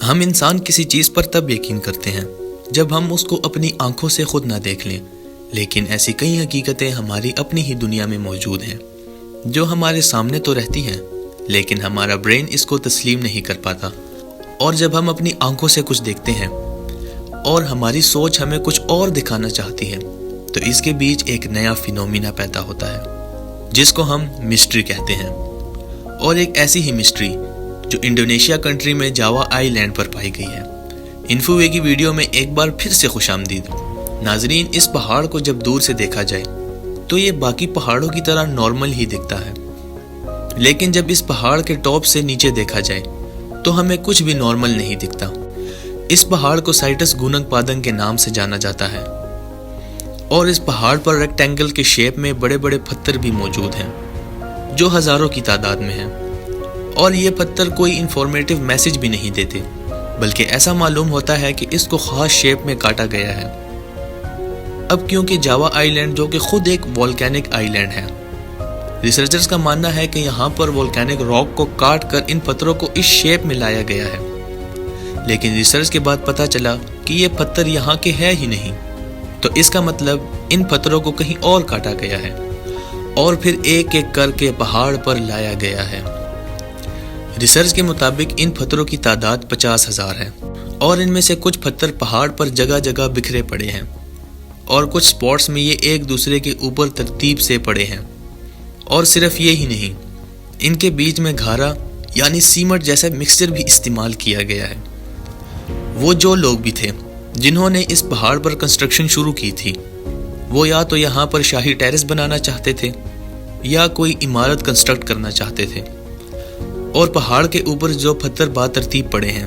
ہم انسان کسی چیز پر تب یقین کرتے ہیں جب ہم اس کو اپنی آنکھوں سے خود نہ دیکھ لیں، لیکن ایسی کئی حقیقتیں ہماری اپنی ہی دنیا میں موجود ہیں جو ہمارے سامنے تو رہتی ہیں، لیکن ہمارا برین اس کو تسلیم نہیں کر پاتا۔ اور جب ہم اپنی آنکھوں سے کچھ دیکھتے ہیں اور ہماری سوچ ہمیں کچھ اور دکھانا چاہتی ہے، تو اس کے بیچ ایک نیا فینومینا پیدا ہوتا ہے جس کو ہم مسٹری کہتے ہیں، اور ایک ایسی ہی مسٹری جو انڈونیشیا کنٹری میں جاوا آئی لینڈ پر پائی گئی ہے۔ انفووے کی ویڈیو میں ایک بار پھر سے خوش آمدید۔ ناظرین، اس پہاڑ کو جب دور سے دیکھا جائے تو یہ باقی پہاڑوں کی طرح نارمل ہی دکھتا ہے، لیکن جب اس پہاڑ کے ٹاپ سے نیچے دیکھا جائے تو ہمیں کچھ بھی نارمل نہیں دکھتا۔ اس پہاڑ کو سائٹس گونگ پادنگ کے نام سے جانا جاتا ہے، اور اس پہاڑ پر ریکٹینگل کے شیپ میں بڑے بڑے پتھر بھی موجود ہیں جو ہزاروں کی تعداد میں ہیں، اور یہ پتھر کوئی انفارمیٹیو میسج بھی نہیں دیتے، بلکہ ایسا معلوم ہوتا ہے کہ اس کو خاص شیپ میں کاٹا گیا ہے۔ اب کیونکہ جاوا آئی لینڈ جو کہ خود ایک والکینک آئی لینڈ ہے، ریسرچرز کا ماننا ہے کہ یہاں پر والکینک راک کو کاٹ کر ان پتھروں کو اس شیپ میں لایا گیا ہے، لیکن ریسرچ کے بعد پتہ چلا کہ یہ پتھر یہاں کے ہے ہی نہیں، تو اس کا مطلب ان پتھروں کو کہیں اور کاٹا گیا ہے اور پھر ایک ایک کر کے پہاڑ پر لایا گیا ہے۔ ریسرچ کے مطابق ان پتھروں کی تعداد 50,000 ہے، اور ان میں سے کچھ پتھر پہاڑ پر جگہ جگہ بکھرے پڑے ہیں، اور کچھ سپاٹس میں یہ ایک دوسرے کے اوپر ترتیب سے پڑے ہیں۔ اور صرف یہ ہی نہیں، ان کے بیچ میں گھارا یعنی سیمنٹ جیسا مکسچر بھی استعمال کیا گیا ہے۔ وہ جو لوگ بھی تھے جنہوں نے اس پہاڑ پر کنسٹرکشن شروع کی تھی، وہ یا تو یہاں پر شاہی ٹیرس بنانا چاہتے تھے یا کوئی عمارت کنسٹرکٹ کرنا چاہتے تھے، اور پہاڑ کے اوپر جو پتھر باترتیب پڑے ہیں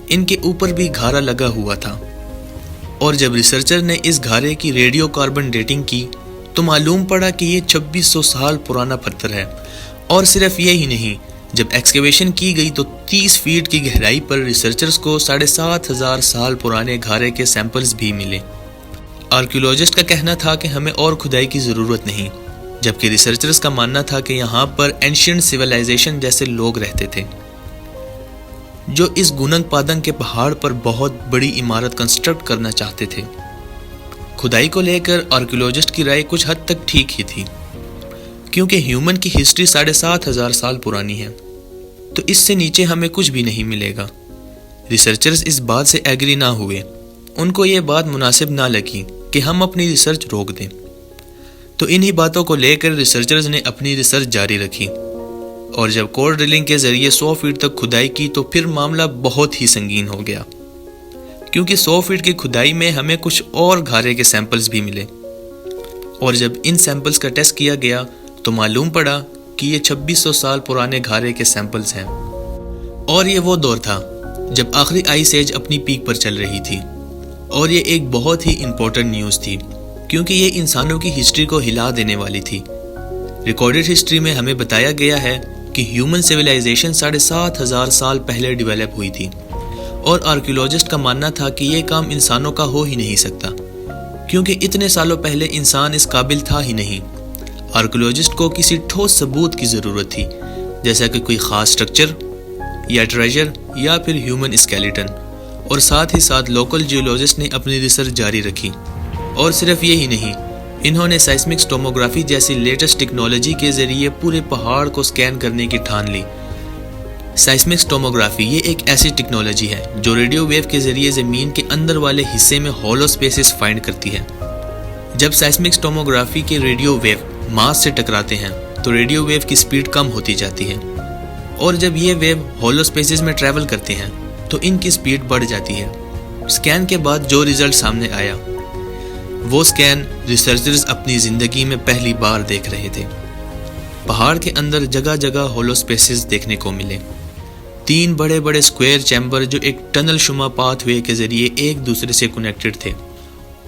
ان کے اوپر بھی گھارا لگا ہوا تھا۔ اور جب ریسرچر نے اس گھارے کی ریڈیو کاربن ڈیٹنگ کی تو معلوم پڑا کہ یہ 2600 سال پرانا پتھر ہے۔ اور صرف یہی نہیں، جب ایکسکیویشن کی گئی تو 30 فیٹ کی گہرائی پر ریسرچرز کو 7,500 سال پرانے گھارے کے سیمپلز بھی ملے۔ آرکیولوجسٹ کا کہنا تھا کہ ہمیں اور کھدائی کی ضرورت نہیں، جبکہ ریسرچرز کا ماننا تھا کہ یہاں پر اینشینٹ سویلائزیشن جیسے لوگ رہتے تھے جو اس گونگ پادنگ کے پہاڑ پر بہت بڑی عمارت کنسٹرکٹ کرنا چاہتے تھے۔ کھدائی کو لے کر آرکیولوجسٹ کی رائے کچھ حد تک ٹھیک ہی تھی، کیونکہ ہیومن کی ہسٹری 7,500 سال پرانی ہے، تو اس سے نیچے ہمیں کچھ بھی نہیں ملے گا۔ ریسرچرز اس بات سے ایگری نہ ہوئے، ان کو یہ بات مناسب نہ لگی کہ ہم اپنی ریسرچ روک دیں، تو انہی باتوں کو لے کر ریسرچرز نے اپنی ریسرچ جاری رکھی، اور جب کور ڈرلنگ کے ذریعے 100 فیٹ تک کھدائی کی تو پھر معاملہ بہت ہی سنگین ہو گیا، کیونکہ 100 فیٹ کی کھدائی میں ہمیں کچھ اور گھارے کے سیمپلز بھی ملے، اور جب ان سیمپلز کا ٹیسٹ کیا گیا تو معلوم پڑا کہ یہ 2600 سال پرانے گھارے کے سیمپلز ہیں۔ اور یہ وہ دور تھا جب آخری آئس ایج اپنی پیک پر چل رہی تھی، اور یہ ایک بہت ہی امپورٹنٹ نیوز تھی، کیونکہ یہ انسانوں کی ہسٹری کو ہلا دینے والی تھی۔ ریکارڈڈ ہسٹری میں ہمیں بتایا گیا ہے کہ ہیومن سویلائزیشن 7,500 سال پہلے ڈیولپ ہوئی تھی، اور آرکیولوجسٹ کا ماننا تھا کہ یہ کام انسانوں کا ہو ہی نہیں سکتا، کیونکہ اتنے سالوں پہلے انسان اس قابل تھا ہی نہیں۔ آرکیولوجسٹ کو کسی ٹھوس ثبوت کی ضرورت تھی، جیسا کہ کوئی خاص سٹرکچر یا ٹریجر یا پھر ہیومن اسکیلیٹن، اور ساتھ ہی ساتھ لوکل جیولوجسٹ نے اپنی ریسرچ جاری رکھی۔ اور صرف یہی نہیں، انہوں نے سائسمک ٹوموگرافی جیسی لیٹسٹ ٹیکنالوجی کے ذریعے پورے پہاڑ کو سکین کرنے کی ٹھان لی۔ سائسمک ٹوموگرافی یہ ایک ایسی ٹیکنالوجی ہے جو ریڈیو ویو کے ذریعے زمین کے اندر والے حصے میں ہولو سپیسز فائنڈ کرتی ہے۔ جب سائسمک ٹوموگرافی کے ریڈیو ویو ماس سے ٹکراتے ہیں تو ریڈیو ویو کی سپیڈ کم ہوتی جاتی ہے، اور جب یہ ویو ہولو سپیسز میں ٹریول کرتے ہیں تو ان کی سپیڈ بڑھ جاتی ہے۔ سکین کے بعد جو رزلٹ سامنے آیا، وہ سکین ریسرچرز اپنی زندگی میں پہلی بار دیکھ رہے تھے۔ پہاڑ کے اندر جگہ جگہ ہولو سپیسز دیکھنے کو ملے، 3 بڑے بڑے سکوائر چیمبر جو ایک ٹنل شما پاتھ وے کے ذریعے ایک دوسرے سے کنیکٹڈ تھے،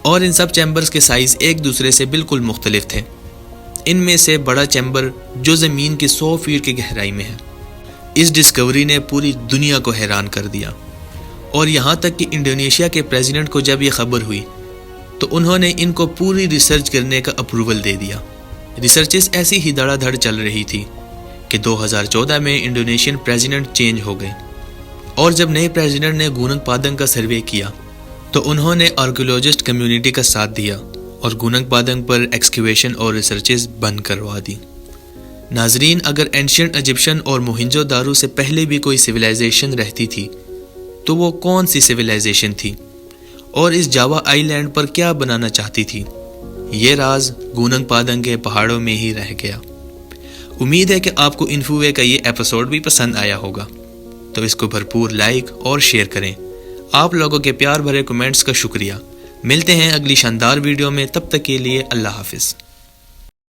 اور ان سب چیمبرز کے سائز ایک دوسرے سے بالکل مختلف تھے۔ ان میں سے بڑا چیمبر جو زمین کی 100 فیٹ کی گہرائی میں ہے۔ اس ڈسکوری نے پوری دنیا کو حیران کر دیا، اور یہاں تک کہ انڈونیشیا کے پریزیڈنٹ کو جب یہ خبر ہوئی تو انہوں نے ان کو پوری ریسرچ کرنے کا اپروول دے دیا۔ ریسرچز ایسی ہی دھڑا دھڑ چل رہی تھی کہ 2014 میں انڈونیشین پریزیڈنٹ چینج ہو گئے، اور جب نئے پریزیڈنٹ نے گوننگ پادنگ کا سروے کیا تو انہوں نے آرکیولوجسٹ کمیونٹی کا ساتھ دیا اور گوننگ پادنگ پر ایکسکیویشن اور ریسرچز بند کروا دی۔ ناظرین، اگر اینشینٹ ایجپشن اور موہنجو دارو سے پہلے بھی کوئی سویلائزیشن رہتی تھی تو وہ کون سی سویلائزیشن تھی اور اس جاوا آئی لینڈ پر کیا بنانا چاہتی تھی؟ یہ راز گوننگ پادنگ کے پہاڑوں میں ہی رہ گیا۔ امید ہے کہ آپ کو انفووے کا یہ ایپیسوڈ بھی پسند آیا ہوگا، تو اس کو بھرپور لائک اور شیئر کریں۔ آپ لوگوں کے پیار بھرے کمنٹس کا شکریہ۔ ملتے ہیں اگلی شاندار ویڈیو میں، تب تک کے لیے اللہ حافظ۔